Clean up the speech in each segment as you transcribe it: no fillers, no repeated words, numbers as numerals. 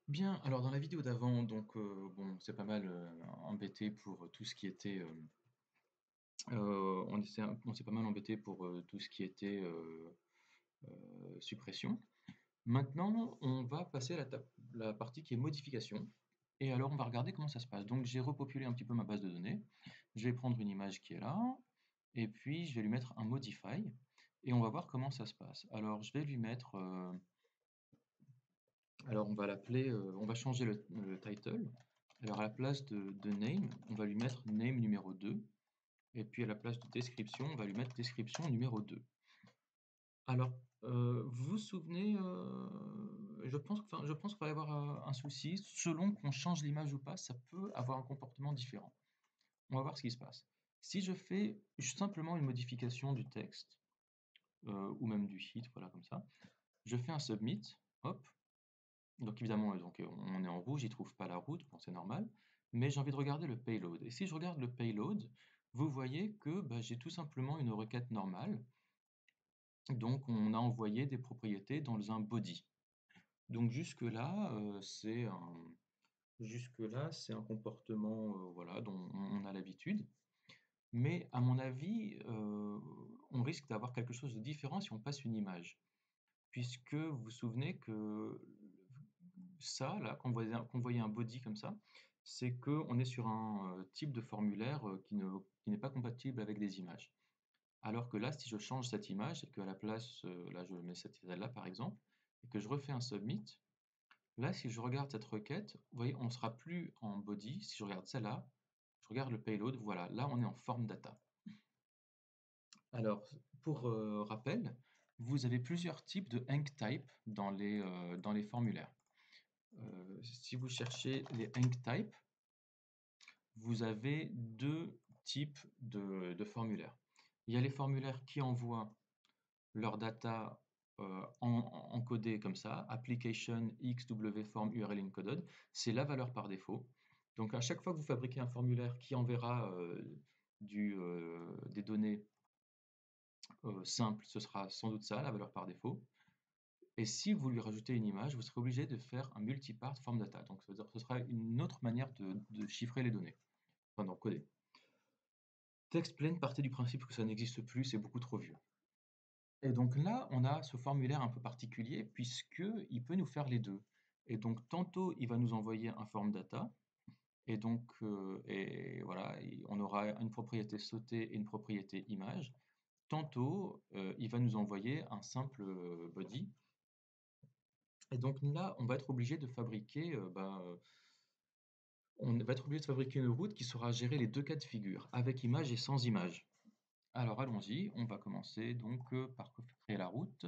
Bien, alors dans la vidéo d'avant, donc bon, c'est pas mal embêté pour tout ce qui était, on s'est pas mal embêté pour tout ce qui était suppression. Maintenant, on va passer à la partie qui est modification. Et alors, on va regarder comment ça se passe. Donc, j'ai repopulé un petit peu ma base de données. Je vais prendre une image qui est là, et puis je vais lui mettre un modify, et on va voir comment ça se passe. Alors, je vais lui mettre, alors on va l'appeler, on va changer le title. Alors à la place de name, on va lui mettre name numéro 2. Et puis à la place de description, on va lui mettre description numéro 2. Alors, vous vous souvenez, je pense qu'il va y avoir un souci. Selon qu'on change l'image ou pas, ça peut avoir un comportement différent. On va voir ce qui se passe. Si je fais simplement une modification du texte, ou même du titre, voilà comme ça, je fais un submit, hop, donc évidemment, on est en rouge, il ne trouve pas la route, bon, c'est normal, mais j'ai envie de regarder le payload. Et si je regarde le payload, vous voyez que bah, j'ai tout simplement une requête normale. Donc on a envoyé des propriétés dans un body. Donc jusque-là, c'est un comportement voilà, dont on a l'habitude. Mais à mon avis, on risque d'avoir quelque chose de différent si on passe une image. Puisque vous vous souvenez que ça, là, qu'on voyait un body comme ça, c'est qu'on est sur un type de formulaire qui n'est pas compatible avec des images. Alors que là, si je change cette image et qu'à la place, là, je mets celle-là par exemple, et que je refais un submit, là, si je regarde cette requête, vous voyez, on ne sera plus en body. Si je regarde celle-là, je regarde le payload, voilà, là, on est en form data. Alors, pour rappel, vous avez plusieurs types de type dans les formulaires. Si vous cherchez les type, vous avez deux types de formulaires. Il y a les formulaires qui envoient leur data encodée comme ça, application XW form URL encoded, c'est la valeur par défaut. Donc à chaque fois que vous fabriquez un formulaire qui enverra des données simples, ce sera sans doute ça, la valeur par défaut. Et si vous lui rajoutez une image, vous serez obligé de faire un multipart form data. Donc ça veut dire que ce sera une autre manière de chiffrer les données, enfin d'encoder. TextPlane partait du principe que ça n'existe plus, c'est beaucoup trop vieux. Et donc là, on a ce formulaire un peu particulier puisqu'il peut nous faire les deux. Et donc tantôt, il va nous envoyer un form data, et donc voilà, on aura une propriété sautée et une propriété image. Tantôt, il va nous envoyer un simple body. Et donc là, on va être obligé de fabriquer, on va être obligé de fabriquer une route qui saura gérer les deux cas de figure, avec image et sans image. Alors allons-y, on va commencer donc par créer la route,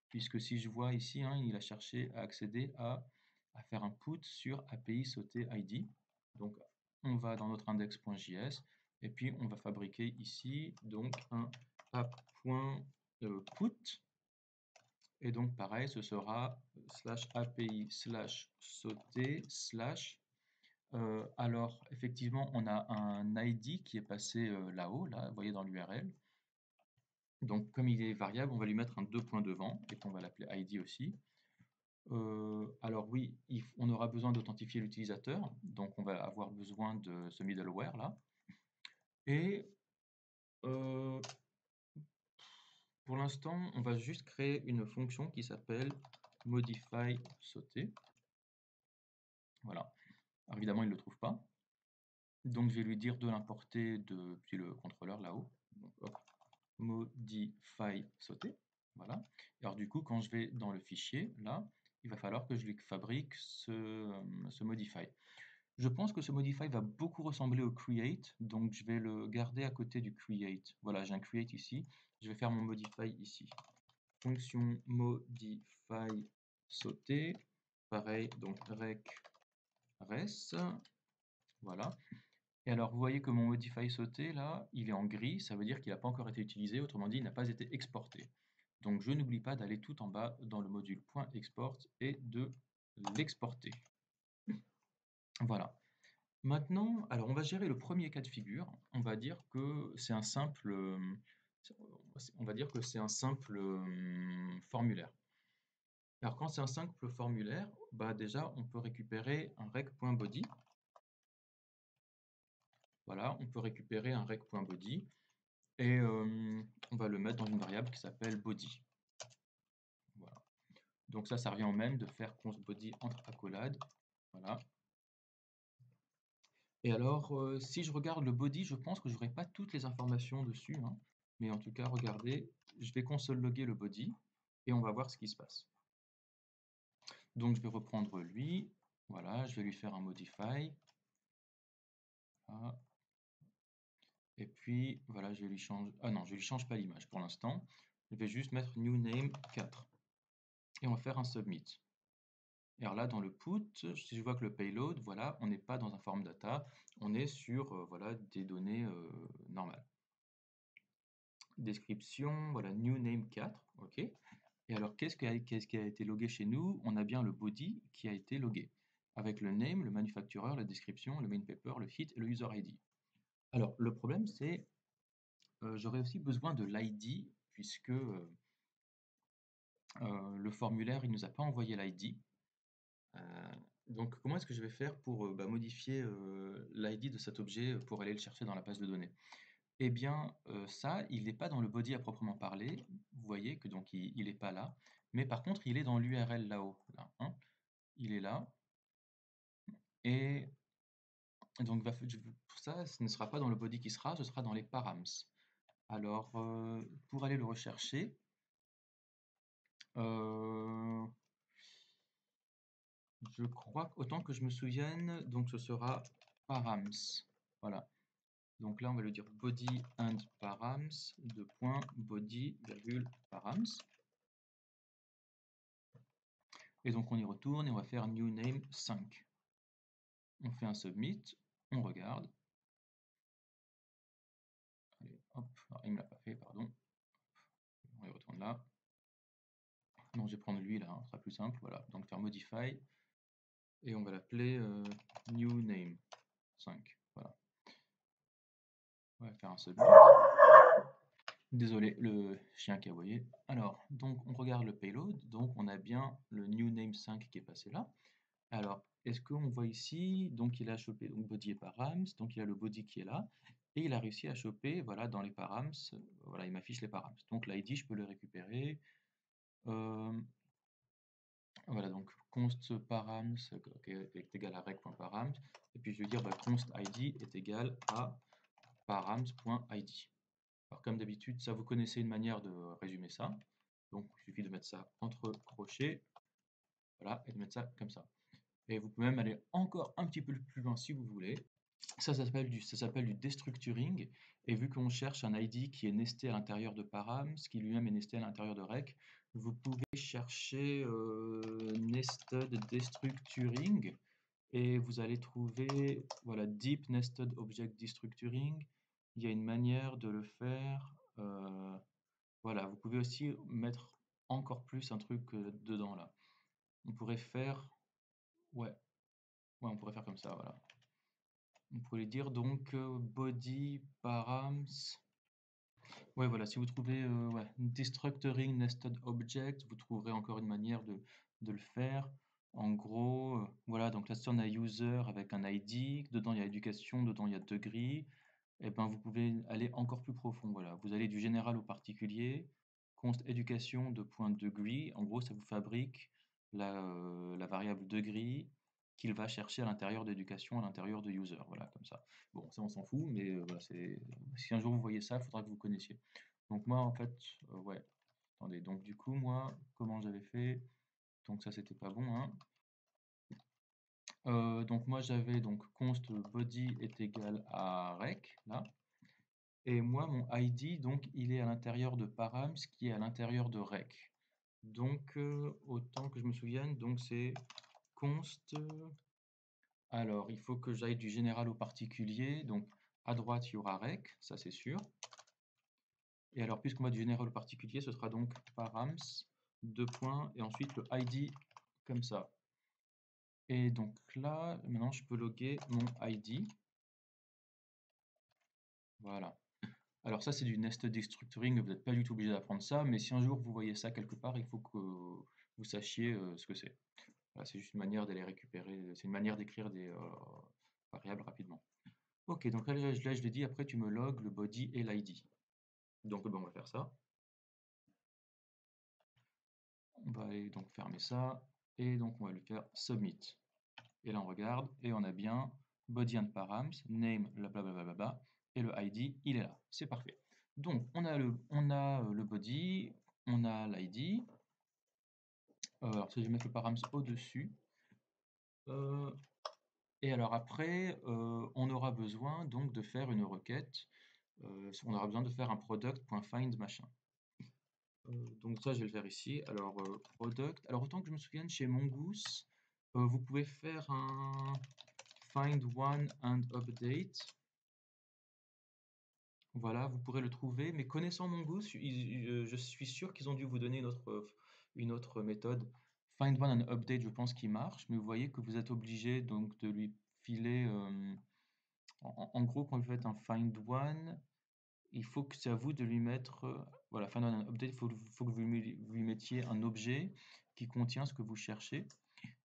puisque si je vois ici, hein, il a cherché à accéder à faire un put sur API sauté ID. Donc on va dans notre index.js et puis on va fabriquer ici donc un app.put. Et donc pareil, ce sera /API /sauté alors, effectivement, on a un ID qui est passé là-haut, là, vous voyez dans l'URL. Donc, comme il est variable, on va lui mettre un 2 points devant, et puis on va l'appeler ID aussi. Alors oui, on aura besoin d'authentifier l'utilisateur, donc on va avoir besoin de ce middleware là. Et euh, pour l'instant, on va juste créer une fonction qui s'appelle modify sauter. Voilà. Alors, évidemment, il ne le trouve pas. Donc, je vais lui dire de l'importer depuis le contrôleur là-haut. Donc, hop, modify sauter. Voilà. Et alors, du coup, quand je vais dans le fichier, là, il va falloir que je lui fabrique ce modify. Je pense que ce modify va beaucoup ressembler au create, donc je vais le garder à côté du create. Voilà, j'ai un create ici. Je vais faire mon modify ici. Fonction modify sauter. Pareil, donc rec res. Voilà. Et alors, vous voyez que mon modify sauté, là, il est en gris, ça veut dire qu'il n'a pas encore été utilisé, autrement dit, il n'a pas été exporté. Donc, je n'oublie pas d'aller tout en bas dans le module .export et de l'exporter. Voilà. Maintenant, alors on va gérer le premier cas de figure. On va dire que c'est un simple, formulaire. Alors quand c'est un simple formulaire, bah déjà on peut récupérer un rec.body. Voilà, on peut récupérer un rec.body et on va le mettre dans une variable qui s'appelle body. Voilà. Donc ça revient au même de faire const body entre accolades. Voilà. Et alors, si je regarde le body, je pense que je n'aurai pas toutes les informations dessus, hein. Mais en tout cas, regardez, je vais console logger le body et on va voir ce qui se passe. Donc je vais reprendre lui, voilà, je vais lui faire un modify. Voilà. Et puis voilà, je lui change. Ah non, je lui change pas l'image pour l'instant. Je vais juste mettre new name 4 et on va faire un submit. Et alors là, dans le put, si je vois que le payload, voilà, on n'est pas dans un form data, on est sur voilà, des données normales. Description, voilà, new name 4, ok. Et alors, qu'est-ce qui a été logué chez nous? On a bien le body qui a été logué, avec le name, le manufacturer, la description, le main paper, le hit et le user ID. Alors, le problème, c'est j'aurais aussi besoin de l'ID, puisque le formulaire, il ne nous a pas envoyé l'ID. Donc, comment est-ce que je vais faire pour modifier l'ID de cet objet pour aller le chercher dans la base de données? Eh bien, ça, il n'est pas dans le body à proprement parler. Vous voyez que donc il n'est pas là. Mais par contre, il est dans l'URL là-haut. Là, hein. Il est là. Et donc, pour ça, ce ne sera pas dans le body qui sera, ce sera dans les params. Alors, pour aller le rechercher, je crois qu'autant que je me souvienne, donc ce sera params. Voilà. Donc là, on va le dire body and params, body, params. Et donc on y retourne et on va faire new name 5. On fait un submit, on regarde. Allez, hop, alors il ne me l'a pas fait, pardon. On y retourne là. Non, je vais prendre lui là, hein, ce sera plus simple. Voilà, donc faire modify. Et on va l'appeler new name 5. Voilà. On va faire un submit. Désolé, le chien qui a aboyé. Alors, donc on regarde le payload. Donc on a bien le new name 5 qui est passé là. Alors, est-ce qu'on voit ici, donc il a chopé donc body et params, donc il a le body qui est là, et il a réussi à choper, voilà, dans les params, voilà, il m'affiche les params. Donc l'ID, je peux le récupérer. Voilà, donc const params est égal à rec.params, et puis je vais dire const id est égal à params.id. Alors comme d'habitude, ça vous connaissez une manière de résumer ça. Donc il suffit de mettre ça entre crochets, voilà, et de mettre ça comme ça. Et vous pouvez même aller encore un petit peu plus loin si vous voulez. Ça s'appelle du destructuring. Et vu qu'on cherche un ID qui est nesté à l'intérieur de params, qui lui-même est nesté à l'intérieur de rec, vous pouvez chercher nested destructuring et vous allez trouver voilà, deep nested object destructuring. Il y a une manière de le faire. Voilà, vous pouvez aussi mettre encore plus un truc dedans là. On pourrait faire, ouais, on pourrait faire comme ça, voilà. On pourrait dire donc body params. Ouais, voilà, si vous trouvez ouais, destructuring nested object, vous trouverez encore une manière de le faire. En gros, voilà, donc là, si on a user avec un ID, dedans il y a éducation, dedans il y a degree, et ben vous pouvez aller encore plus profond. Voilà, vous allez du général au particulier, const éducation de point degree. En gros, ça vous fabrique la variable degree qu'il va chercher à l'intérieur d'éducation, à l'intérieur de user. Voilà, comme ça. Bon, ça on s'en fout, mais voilà, si un jour vous voyez ça, il faudra que vous connaissiez. Donc moi, en fait, ouais. Attendez, donc du coup, moi, comment j'avais fait? Donc ça, c'était pas bon, hein. Donc moi, j'avais donc const body est égal à rec, là. Et moi, mon ID, donc, il est à l'intérieur de params, qui est à l'intérieur de rec. Donc, autant que je me souvienne, donc c'est const. Alors, il faut que j'aille du général au particulier. Donc, à droite, il y aura rec, ça c'est sûr. Et alors, puisqu'on va du général au particulier, ce sera donc params, deux points, et ensuite le ID comme ça. Et donc là, maintenant, je peux loguer mon ID. Voilà. Alors ça, c'est du nested destructuring, vous n'êtes pas du tout obligé d'apprendre ça, mais si un jour vous voyez ça quelque part, il faut que vous sachiez ce que c'est. Voilà, c'est juste une manière d'aller récupérer, c'est une manière d'écrire des variables rapidement. Ok, donc là, je l'ai dit, après tu me logs le body et l'id. Donc ben, on va faire ça. On va aller donc fermer ça, et donc on va lui faire submit. Et là on regarde, et on a bien body and params, name, blablabla, et le ID, il est là. C'est parfait. Donc on a le body, on a l'ID. Alors si je vais mettre le params au-dessus. Et alors après, on aura besoin donc de faire une requête. On aura besoin de faire un product.find machin. Donc ça, je vais le faire ici. Alors, product. Alors, autant que je me souvienne, chez Mongoose, vous pouvez faire un find one and update. Voilà, vous pourrez le trouver. Mais connaissant Mongoose, je suis sûr qu'ils ont dû vous donner une autre méthode. Find one and update, je pense qu'il marche. Mais vous voyez que vous êtes obligé donc de lui filer. En gros, quand vous faites un find one, il faut que c'est à vous de lui mettre, voilà, find one and update, faut que vous lui mettiez un objet qui contient ce que vous cherchez.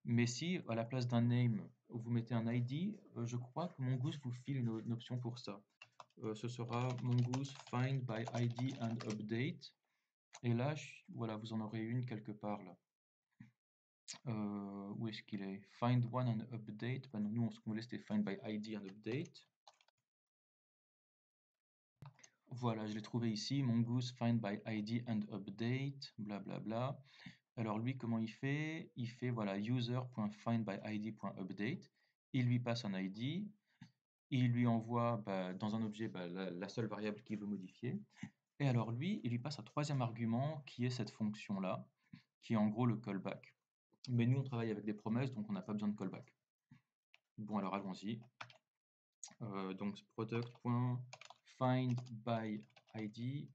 Mais si, à la place d'un name, vous mettez un ID, je crois que Mongoose vous file une option pour ça. Ce sera Mongoose find by ID and update. Et là, voilà, vous en aurez une quelque part là. Où est-ce qu'il est? Find one and update. Ben non, nous, ce qu'on voulait, c'était find by ID and update. Voilà, je l'ai trouvé ici, Mongoose find by ID and update, blablabla. Alors lui, comment il fait? Il fait voilà user.findbyid.update. Il lui passe un ID. Il lui envoie dans un objet la seule variable qu'il veut modifier. Et alors lui, il lui passe un troisième argument qui est cette fonction-là, qui est en gros le callback. Mais nous, on travaille avec des promesses, donc on n'a pas besoin de callback. Bon, alors allons-y. Donc product.findById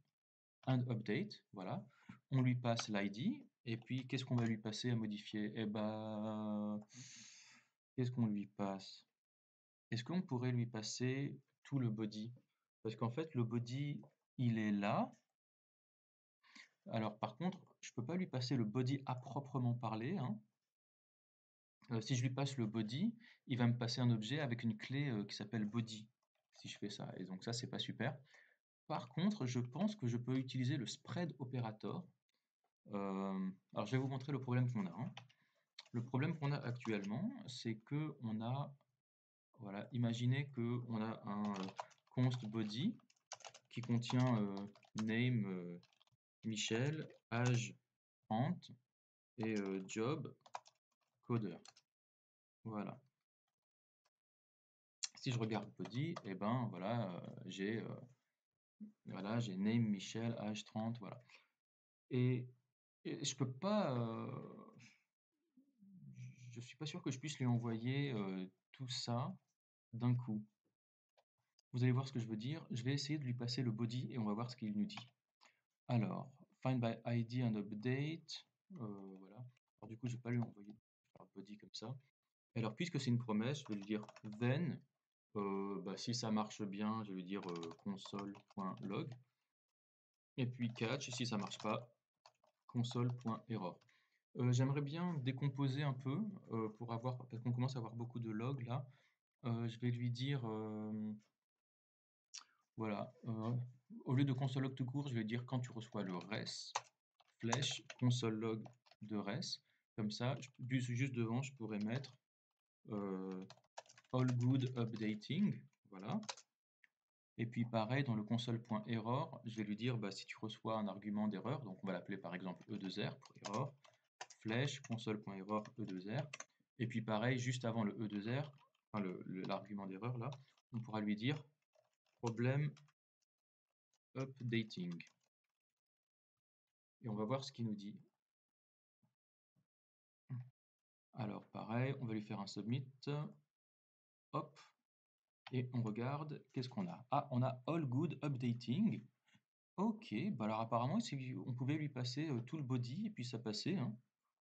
and update, voilà. On lui passe l'ID, et puis qu'est-ce qu'on va lui passer à modifier? Eh ben, qu'est-ce qu'on lui passe? Est-ce qu'on pourrait lui passer tout le body? Parce qu'en fait, le body, il est là. Alors par contre, je peux pas lui passer le body à proprement parler, hein. Si je lui passe le body, il va me passer un objet avec une clé qui s'appelle body, si je fais ça. Et donc ça, c'est pas super. Par contre, je pense que je peux utiliser le spread operator. Alors, je vais vous montrer le problème qu'on a, hein. Le problème qu'on a actuellement, c'est que on a, voilà, imaginez que on a un const body qui contient name Michel, âge 30 et job codeur. Voilà. Si je regarde body, et ben voilà, j'ai name Michel, âge 30, voilà. Et je peux pas, je suis pas sûr que je puisse lui envoyer tout ça d'un coup. Vous allez voir ce que je veux dire. Je vais essayer de lui passer le body et on va voir ce qu'il nous dit. Alors, find by ID and update. Voilà. Alors du coup, je vais pas lui envoyer un body comme ça. Alors, puisque c'est une promesse, je vais lui dire then. Si ça marche bien, je vais lui dire console.log. Et puis catch, si ça marche pas, console.error. J'aimerais bien décomposer un peu pour avoir, parce qu'on commence à avoir beaucoup de logs là. Je vais lui dire, voilà, au lieu de console log tout court, je vais dire quand tu reçois le res, flèche, console log de res. Comme ça, juste devant, je pourrais mettre all good updating, voilà. Et puis pareil, dans le console.error, je vais lui dire si tu reçois un argument d'erreur, donc on va l'appeler par exemple E2R pour error, flèche, console.error E2R. Et puis pareil, juste avant le E2R, enfin l'argument d'erreur là, on pourra lui dire problème updating. Et on va voir ce qu'il nous dit. Alors pareil, on va lui faire un submit. Hop. Et on regarde, qu'est-ce qu'on a? Ah, on a all good updating. Ok, alors apparemment, on pouvait lui passer tout le body et puis ça passait, hein.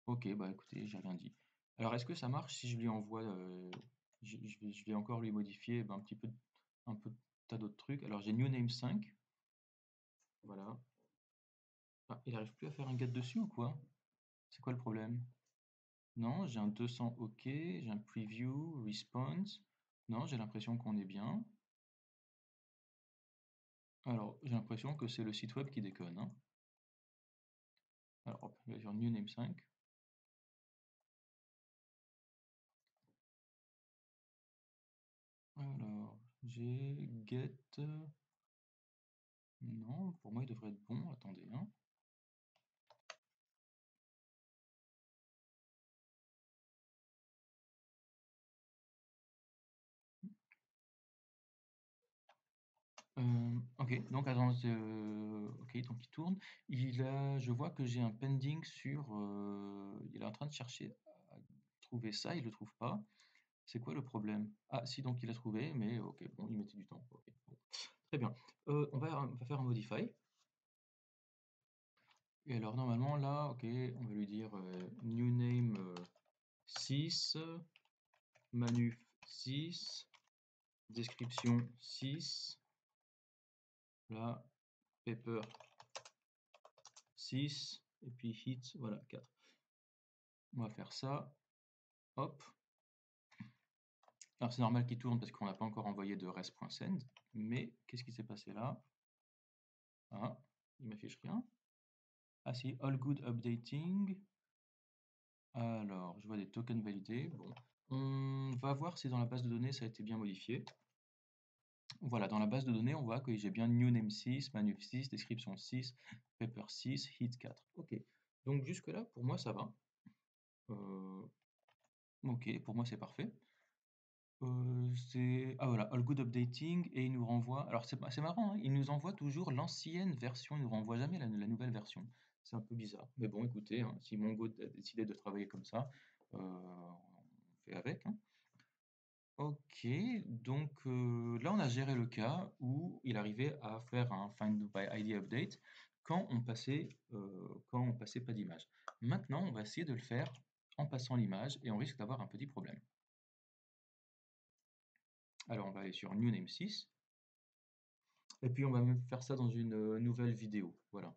Ok, écoutez, j'ai rien dit. Alors est-ce que ça marche si je lui envoie, je vais encore lui modifier un peu tas d'autres trucs. Alors j'ai new name 5. Voilà. Ah, il n'arrive plus à faire un get dessus ou quoi? C'est quoi le problème? Non, j'ai un 200 OK, j'ai un preview, response. Non, j'ai l'impression qu'on est bien. Alors, j'ai l'impression que c'est le site web qui déconne, hein. Alors, hop, je vais sur new name 5. Alors, j'ai get. Non, pour moi, il devrait être bon. Attendez, hein. Ok, donc attends, ok, donc il tourne. Je vois que j'ai un pending sur. Il est en train de chercher à trouver ça, il le trouve pas. C'est quoi le problème? Ah, si, donc il a trouvé, mais ok, bon, il mettait du temps. Ok, bon. Très bien. On va faire un modify. Et alors, normalement, là, ok, on va lui dire new name 6, manuf 6, description 6, là, paper 6, et puis hit, voilà, 4. On va faire ça, hop. Alors c'est normal qu'il tourne parce qu'on n'a pas encore envoyé de res.send, mais qu'est-ce qui s'est passé là? Ah, il m'affiche rien. Ah si, all good updating. Alors, je vois des tokens validés. Bon, on va voir si dans la base de données ça a été bien modifié. Voilà, dans la base de données, on voit que j'ai bien new name 6, manuf 6, description 6, paper 6, hit 4. Ok, donc jusque-là, pour moi, ça va. Ok, pour moi, c'est parfait. Ah voilà, all good updating, et il nous renvoie. Alors, c'est marrant, hein, il nous envoie toujours l'ancienne version, il nous renvoie jamais la nouvelle version. C'est un peu bizarre. Mais bon, écoutez, hein, si Mongo a décidé de travailler comme ça, on fait avec, hein. Ok, donc là on a géré le cas où il arrivait à faire un find by ID update quand on passait pas d'image. Maintenant, on va essayer de le faire en passant l'image et on risque d'avoir un petit problème. Alors on va aller sur new name 6 et puis on va même faire ça dans une nouvelle vidéo. Voilà.